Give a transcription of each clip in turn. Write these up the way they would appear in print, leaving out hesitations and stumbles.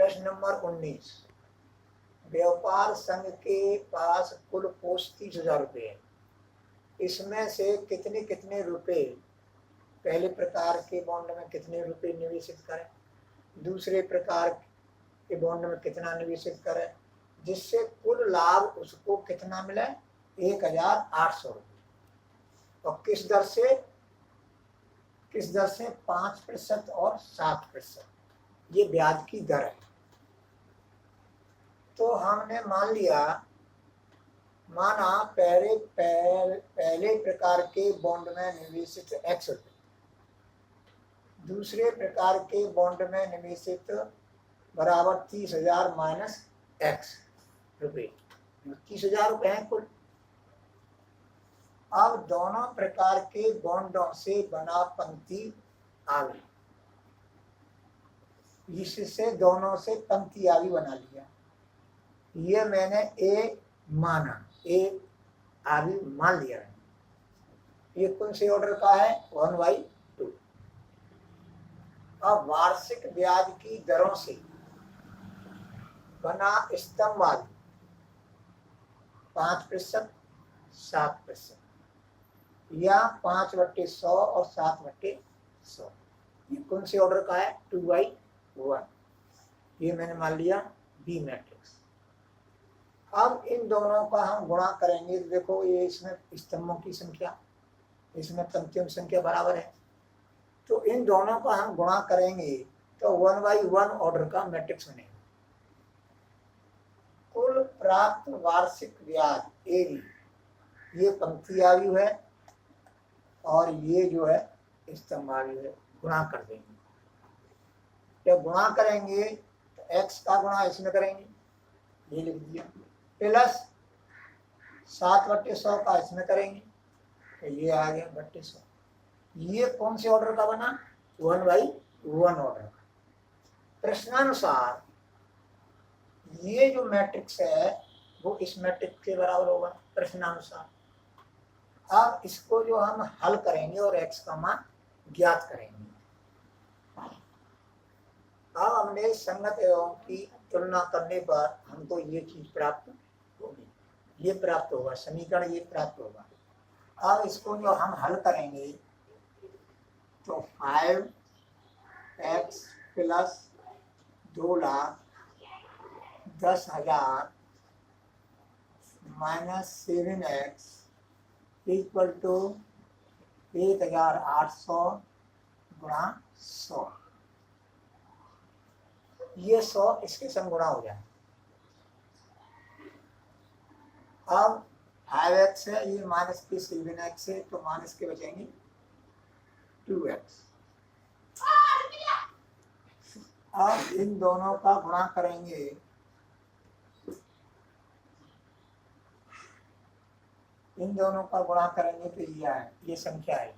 प्रश्न नंबर 19। व्यापार संघ के पास कुल कोष 30,000 रुपये है। इसमें से कितने कितने रुपए पहले प्रकार के बॉन्ड में कितने रुपए निवेशित करें, दूसरे प्रकार के बॉन्ड में कितना निवेशित करें, जिससे कुल लाभ उसको कितना मिले, 1,800 रुपये। और किस दर से 5% और 7%, ये ब्याज की दर है। तो हमने माना पहले प्रकार के बॉन्ड में निवेशित X रुपये, दूसरे प्रकार के बॉन्ड में निवेशित बराबर 30,000 माइनस X रुपये, 30,000 रुपये हैं कुल। अब दोनों प्रकार के बॉन्डों से बना पंक्ति आ गई, इससे दोनों से पंक्ति आगे बना लिया। ये मैंने ए माना, ए आगे मान लिया है। ये कौन से ऑर्डर का है, 1/2। अब वार्षिक ब्याज की दरों से बना स्तंभवाद 5%, 7% या 5/100 और 7/100, ये कौन से ऑर्डर का है, 2/1। ये मैंने मान लिया बी मैट्रिक्स। अब इन दोनों का हम गुणा करेंगे तो देखो ये इसमें स्तंभों की संख्या, इसमें पंक्तियों की संख्या बराबर है, तो इन दोनों का हम गुणा करेंगे तो 1/1 ऑर्डर का मैट्रिक्स बनेगा। कुल प्राप्त वार्षिक ब्याज एरी, ये पंक्ति आयु है और ये जो है स्तंभ आयु है, गुणा कर देंगे। जब गुणा करेंगे तो x का गुणा इसमें करेंगे, ये लिख दिया, प्लस 7/100 का इसमें करेंगे तो ये आ गया 1/100। ये कौन से ऑर्डर का बना, 1/1 ऑर्डर का। प्रश्नानुसार ये जो मैट्रिक्स है वो इस मैट्रिक्स के बराबर होगा प्रश्नानुसार। अब इसको जो हम हल करेंगे और x का मान ज्ञात करेंगे। अब हमने संगत एवं की तुलना करने पर हमको ये चीज प्राप्त होगी, ये प्राप्त होगा, समीकरण ये प्राप्त होगा। अब इसको जो हम हल करेंगे तो 5x plus 2,10,000 minus 7x equal to 1,800 गुणा 100। ये 100 इसके संग गुणा हो जाए। अब 5x है, ये माइनस के 7x है, तो माइनस के बचेंगे 2x। अब इन दोनों का गुणा करेंगे तो ये है, ये संख्या है।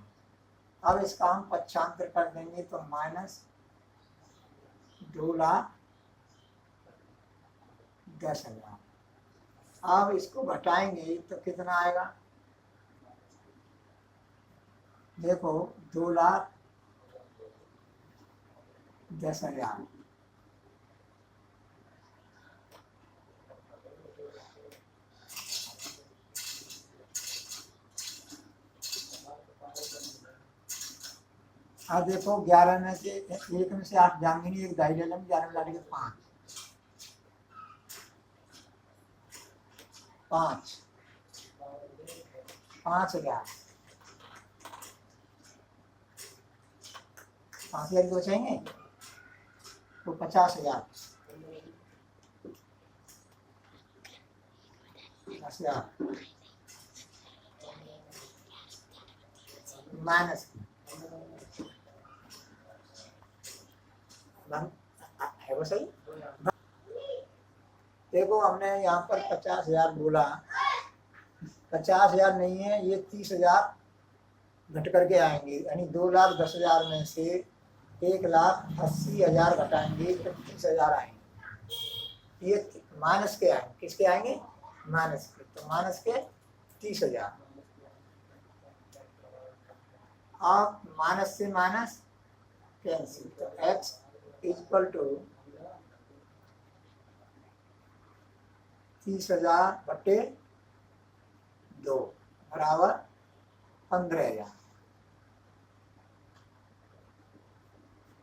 अब इसका हम पक्षांतर कर देंगे तो माइनस 2,10,000। अब इसको घटाएंगे तो कितना आएगा, देखो 2,10,000 अब देखो 11 में से 1 में से 8 जाएंगे नहीं, एक दाई ले लेंगे, 11 में डालेंगे 5 5,000 5,000 को बचाएंगे तो 50,000 माइनस है वो सही। देखो हमने यहाँ पर 50,000 बोला, 50,000 नहीं है, ये 30,000 घट करके आएंगे, यानी 2,10,000 में से 1,80,000 घटाएंगे तो 30,000 आएंगे। ये माइनस के आएंगे, किसके आएंगे, माइनस के, तो माइनस के 30,000। अब माइनस से माइनस कैंसिल, तो x इक्वल टू 30,000 बटे 2 बराबर 15,000।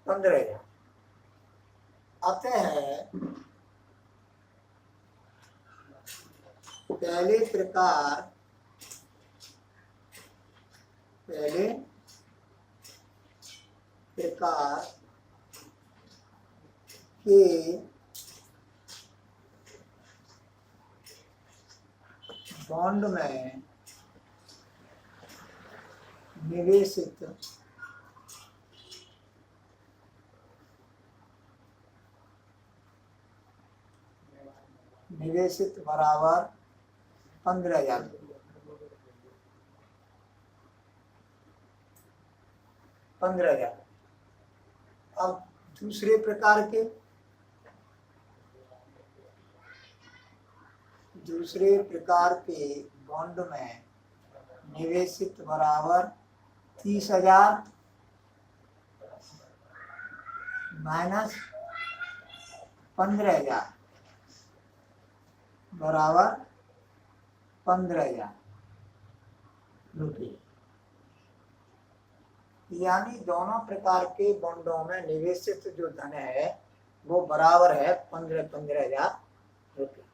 15,000 अतः पहले प्रकार के बॉन्ड में निवेशित बराबर 15,000। अब दूसरे प्रकार के बॉन्ड में निवेशित बराबर 30,000 माइनस 15,000 बराबर 15,000 रुपये। यानी दोनों प्रकार के बॉन्डों में निवेशित जो धन है वो बराबर है 15,000 रुपये।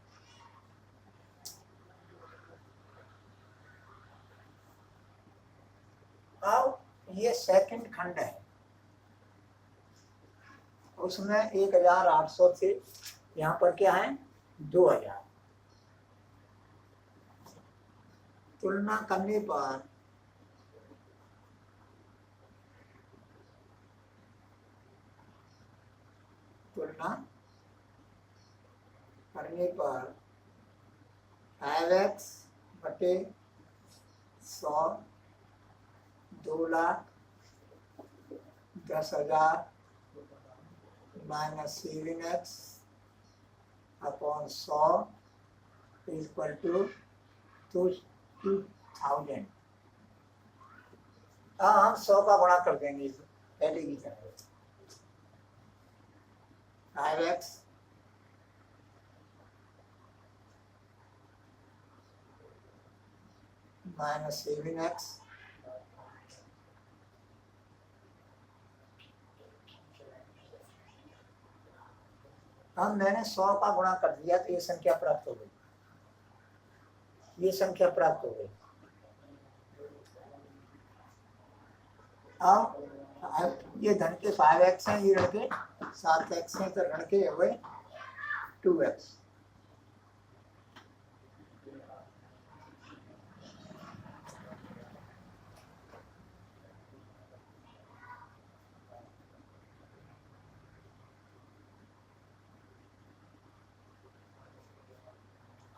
अब ये सेकंड खंड है, उसमें 1,800 थे, यहाँ पर क्या है 2,000। तुलना करने पर पर 5x बटे 100 2,10,000 minus 7x upon 100 equal to 2,000। हम 100 का गुणा कर देंगे पहले की तरह। 5x माइनस 7x हम मैंने 100 का गुणा कर दिया तो ये संख्या प्राप्त हो गई। अब ये धन के 5x हैं, ये ऋण के 7x हैं, तो ऋण के हुए 2x।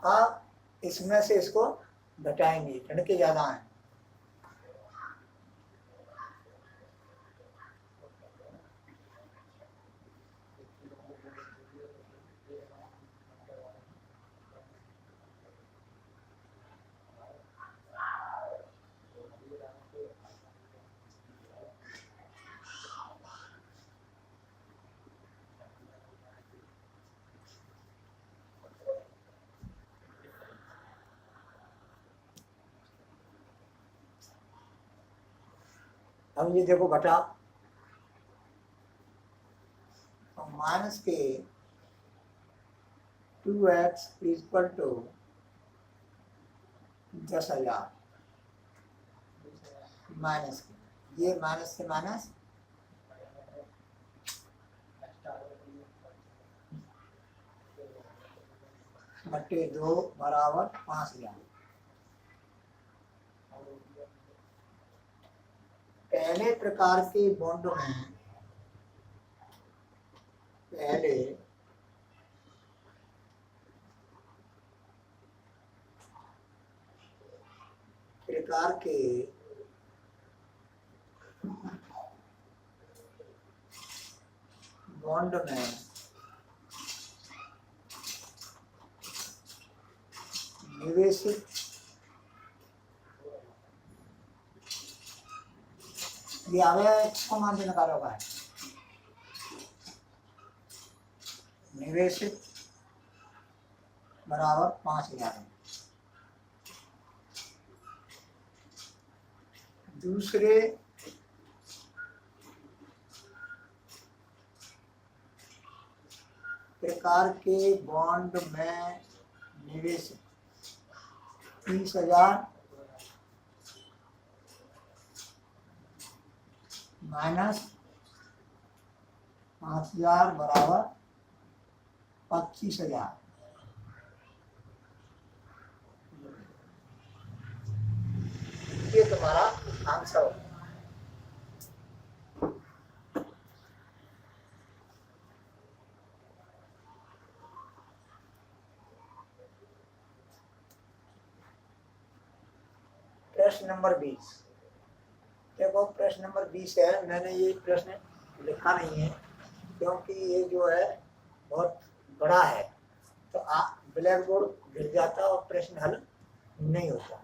अब इसमें से इसको घटाएंगे, ऋण के ज्यादा हैं। अब ये देखो घटा, तो माइनस के 2x इक्वल टू 10,000 माइनस के, ये माइनस से माइनस बटे 2 बराबर 5,000। पहले प्रकार के बॉन्ड में निवेशित ये x को मान से निकाला होगा है, निवेशित बराबर 5000 है। दूसरे प्रकार के बॉन्ड में निवेश 30,000 माइनस 5,000 बराबर 25,000। ये तुम्हारा आंसर हो। प्रश्न नंबर 20। देखो प्रश्न नंबर 20 है, मैंने ये प्रश्न लिखा नहीं है क्योंकि ये जो है बहुत बड़ा है, तो ब्लैक बोर्ड गिर जाता और प्रश्न हल नहीं होता।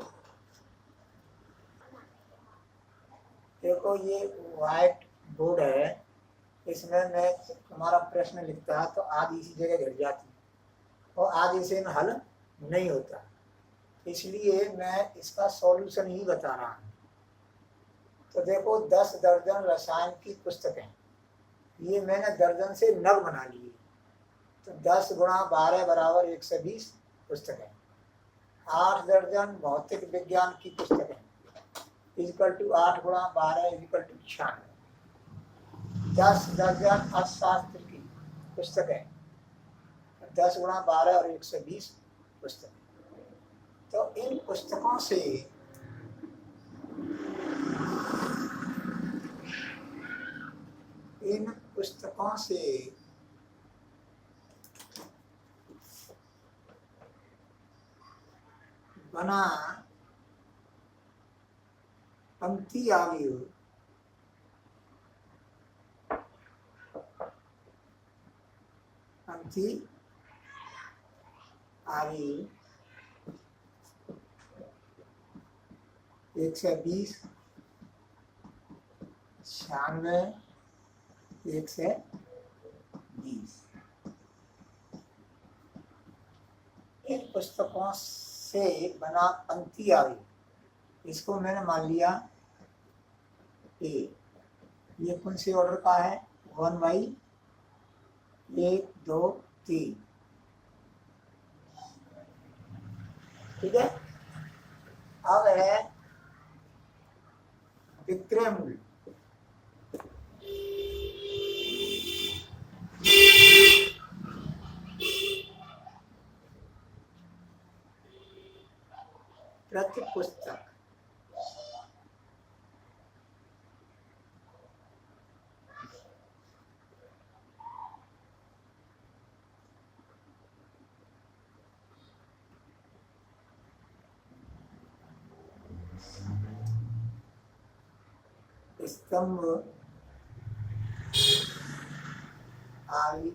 देखो ये व्हाइट बोर्ड है, इसमें मैं तुम्हारा प्रश्न लिखता है तो आधी इसी जगह गिर जाती और आधी से में हल नहीं होता, इसलिए मैं इसका सॉल्यूशन ही बता रहा हूँ। तो देखो 10 दर्जन रसायन की पुस्तकें, ये मैंने दर्जन से नग बना लिए, तो 10 गुणा 12 बराबर 120 पुस्तकें। 8 दर्जन भौतिक विज्ञान की पुस्तकें इक्वल टू 8 गुणा 12 इक्वल टू 96। 10 दर्जन अर्थशास्त्र की पुस्तकें, 10 गुणा 12 और 120 पुस्तकें। तो इन पुस्तकों से बना पंक्ति आयु आयु 120, 96, 120। इन पुस्तकों से बना पंक्ति आयु, इसको मैंने मान लिया ए। ये कौन से ऑर्डर का है? 1/1, 2, 3। ठीक है। अब है विक्रय मूल्य। प्रति पुस्तक स्तंभ आदि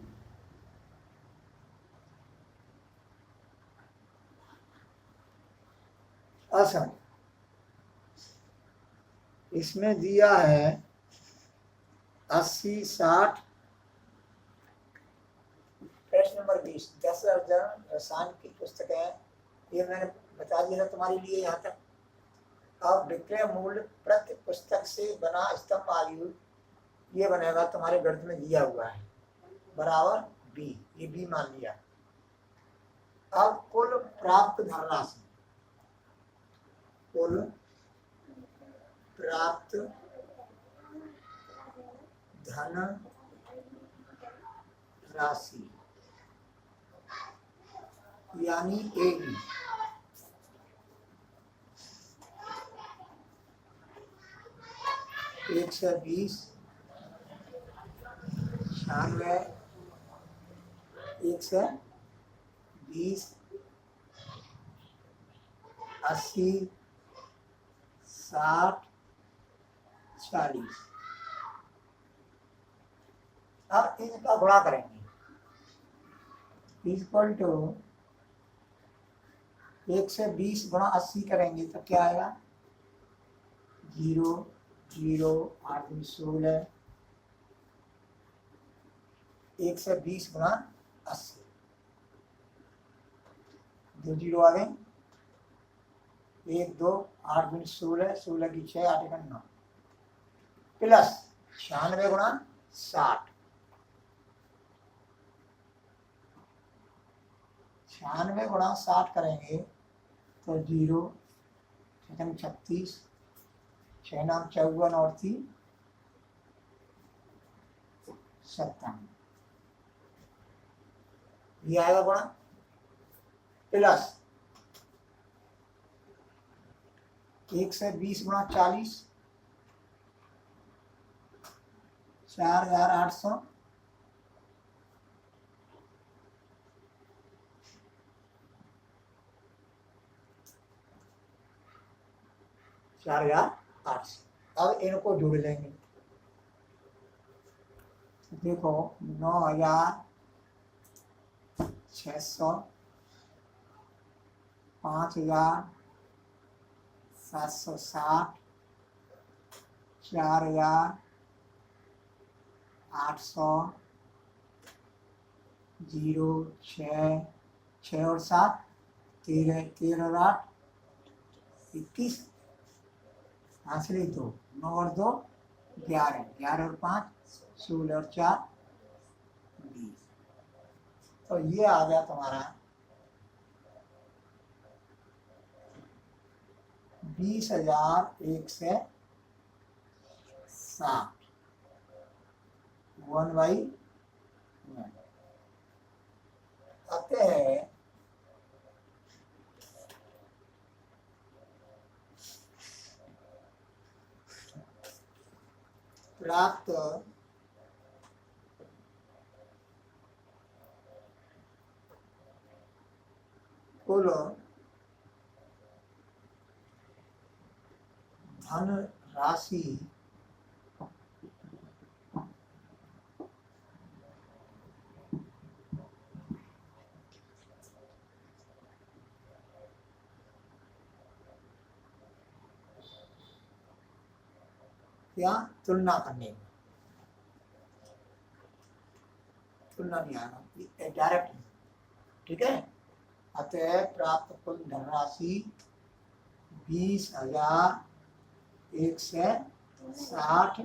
असम, इसमें दिया है 80, 60। प्रश्न नंबर 20, 10 दर्जन रसायन की पुस्तकें, ये मैंने बता दिया था तुम्हारे लिए यहाँ तक। अब विक्रय मूल्य प्रति पुस्तक से बना स्तंभ आयु, ये बनेगा तुम्हारे गणित में दिया हुआ है, बराबर बी। ये बी मान लिया। अब कुल प्राप्त धनराशि, कुल प्राप्त धन राशि यानी एबी, एक 120, 96, 120, 80, 60, 40। अब इनका गुणा करेंगे, इक्वल टू 120 गुणा 80 करेंगे तो क्या आएगा? 0, 0, 8 दूनी 16, 120 गुणा 80। 2 जीरो आ गए, 1 2 8 गुण 16, 16 की 6 8 का 9 प्लस 96 गुणा 60, 96 गुणा 60 करेंगे तो 0 छः 36, 6 नाम 54 और 3 57, ये आएगा गुणा प्लस 1 से 20 गुणा 40, 4800, 4800। अब इनको जोड़ लेंगे, देखो 9600, 5760, 4800, 0 6 6 और 7 13, 13 और 8 21, हासिल 2 9 और 2 11, 11 और 5 16 और 4 20। तो ये आ गया तुम्हारा 20,160 1/1 आते हैं प्राप्त कुल धन राशि या तुलना करने में, तुलना नहीं आना डायरेक्ट, ठीक है। अतः प्राप्त कुल धनराशि 20,160।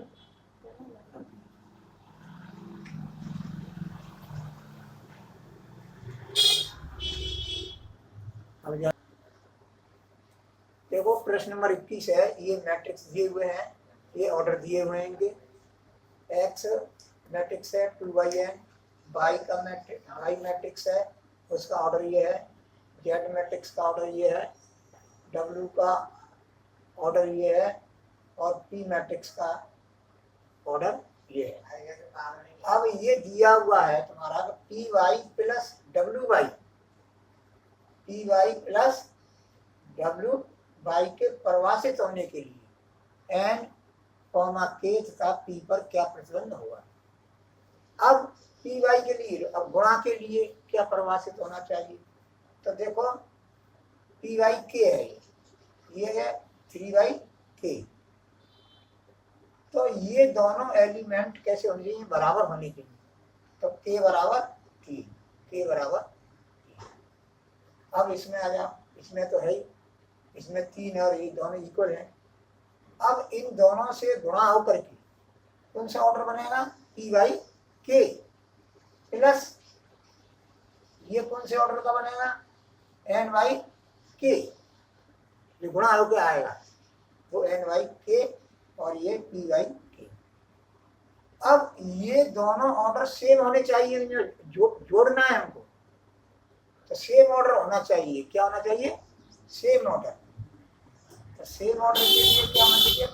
अब देखो प्रश्न नंबर 21 है, ये मैट्रिक्स दिए हुए हैं, ये ऑर्डर दिए हुए हैं इनके। एक्स मैट्रिक्स है 2/n, वाई का मैट्रिक्स वाई मैट्रिक्स है, उसका ऑर्डर ये है, जेड मैट्रिक्स का ऑर्डर ये है, डब्ल्यू का ऑर्डर ये है, और पी मैट्रिक्स का ऑर्डर ये है। अब ये दिया हुआ है तुम्हारा P Y plus W Y, P Y plus W Y के परिभाषित होने के लिए एन के तथा पी पर क्या प्रतिबंध होगा। अब पी वाई के लिए, अब गुणा के लिए क्या परिभाषित होना चाहिए, तो देखो पी वाई के है, ये है 3/k, तो ये दोनों एलिमेंट कैसे होने चाहिए, बराबर होने के लिए, तो k बराबर 3, k बराबर 3। अब इसमें आ जाओ, इसमें तो है ही, इसमें 3 और ये दोनों इक्वल हैं। अब इन दोनों से गुणा होकर के कौन सा ऑर्डर बनेगा, p/k प्लस ये कौन से ऑर्डर का बनेगा, n/k, ये गुणा होकर आएगा तो n/k और ये p/k। अब ये दोनों ऑर्डर सेम होने चाहिए, जोड़ना है हमको, तो सेम ऑर्डर होना चाहिए, क्या होना चाहिए, सेम ऑर्डर। तो सेम ऑर्डर के लिए क्या होना चाहिए, p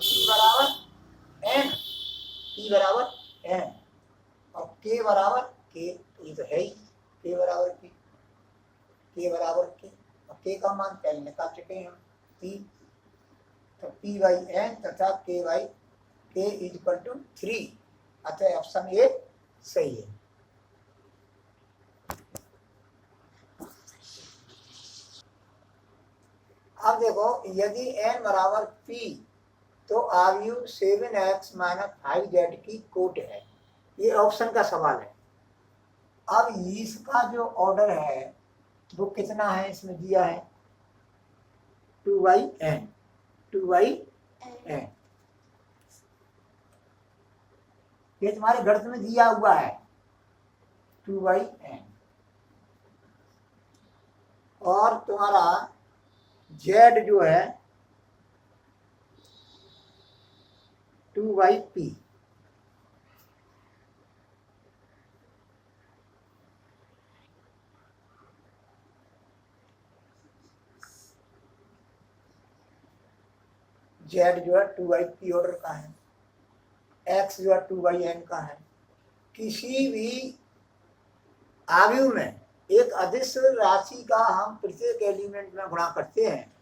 बराबर n और k बराबर k, ये तो है ही, k बराबर k और k का मान पहले निकाल चुके हैं हम p, तो p/n तथा k/k = 3, अतः ऑप्शन ए सही है। अब देखो यदि n बराबर p तो आयु 7x - 5z की कोट है, ये ऑप्शन का सवाल है। अब इसका जो ऑर्डर है वो कितना है इसमें दिया है 2/n 2/n ये तुम्हारे गणित में दिया हुआ है 2/n और तुम्हारा z जो है 2/p z जो है 2/p ऑर्डर का है, x जो है 2/n का है। किसी भी आव्यूह में एक अदिश राशि का हम प्रत्येक एलिमेंट में गुणा करते हैं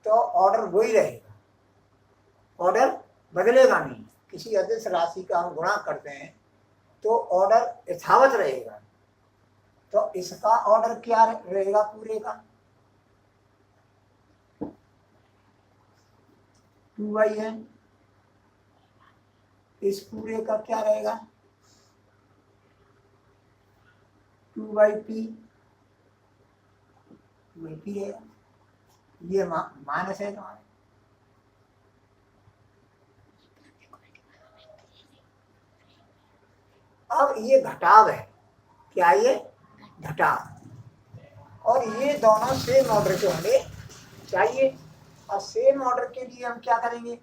तो ऑर्डर वही रहेगा, ऑर्डर बदलेगा नहीं। किसी अदिश राशि का हम गुणा करते हैं तो ऑर्डर यथावत रहेगा। तो इसका ऑर्डर क्या रहेगा पूरे का 2/n, इस पूरे का क्या रहेगा 2/p रहेगा। ये माइनस है तुम्हारे। अब ये घटाव है, क्या ये घटाव, और ये दोनों सेम ऑर्डर के होने चाहिए। और सेम ऑर्डर के लिए हम क्या करेंगे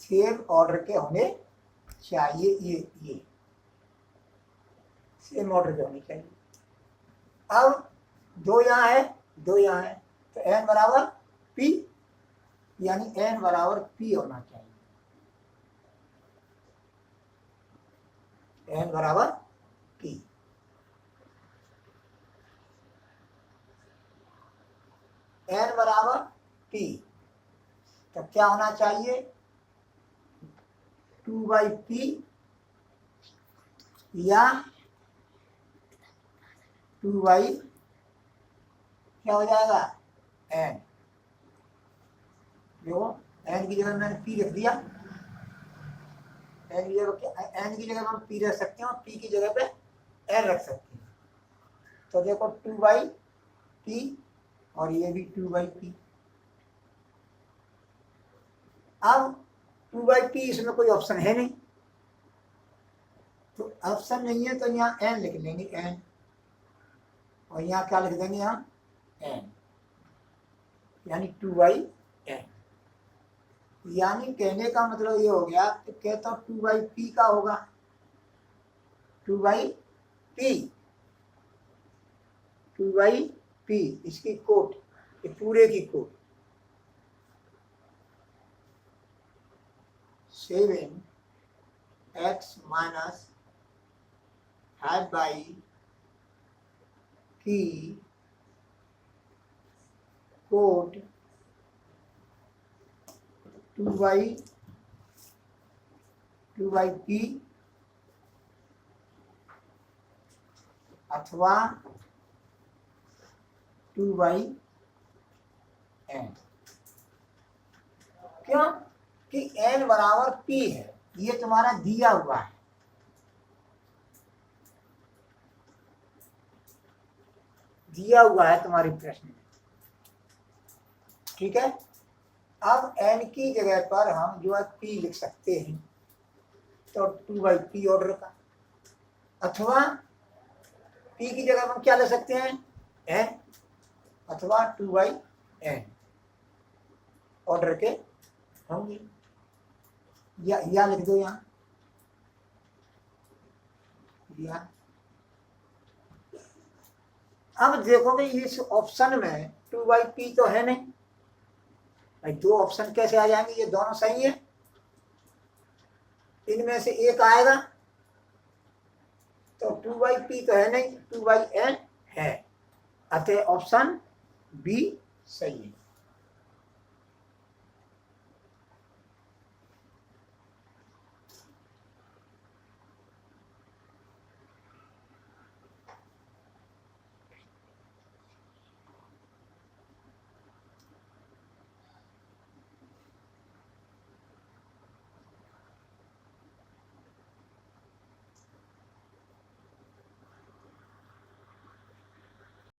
सेम ऑर्डर के होने चाहिए, ये सेम ऑर्डर के होने चाहिए। अब दो यहाँ है दो यहाँ है तो n बराबर p, यानी n बराबर p होना चाहिए, n बराबर p। n बराबर p तो क्या होना चाहिए 2/p या 2/, क्या हो जाएगा n। देखो n की जगह मैंने p रख दिया, n की जगह हम p रख सकते हैं और p की जगह पे n रख सकते हैं। तो देखो 2/p और ये भी 2/p। अब 2/p इसमें कोई ऑप्शन है नहीं, तो ऑप्शन नहीं है तो यहाँ n लिख लेंगे n, और यहाँ क्या लिख देंगे यहाँ n, यानी 2/n। यानी कहने का मतलब ये हो गया कि कहता हूँ 2/p का होगा 2/p इसकी कोट, ये पूरे की coat 7x minus 5/p coat 2/p अथवा 2/n। क्यों कि n बराबर p है, ये तुम्हारा दिया हुआ है, दिया हुआ है तुम्हारे प्रश्न में, ठीक है। अब n की जगह पर हम जो है p लिख सकते हैं, तो 2/p ऑर्डर का, अथवा p की जगह हम क्या ले सकते हैं n, अथवा 2/n ऑर्डर के होंगे, या लिख दो यहाँ या। अब देखोगे इस ऑप्शन में 2/p तो है नहीं भाई, दो ऑप्शन कैसे आ जाएंगे, ये दोनों सही है, इनमें से एक आएगा, तो 2/p तो है नहीं, 2/n है, अतः ऑप्शन बी सही है।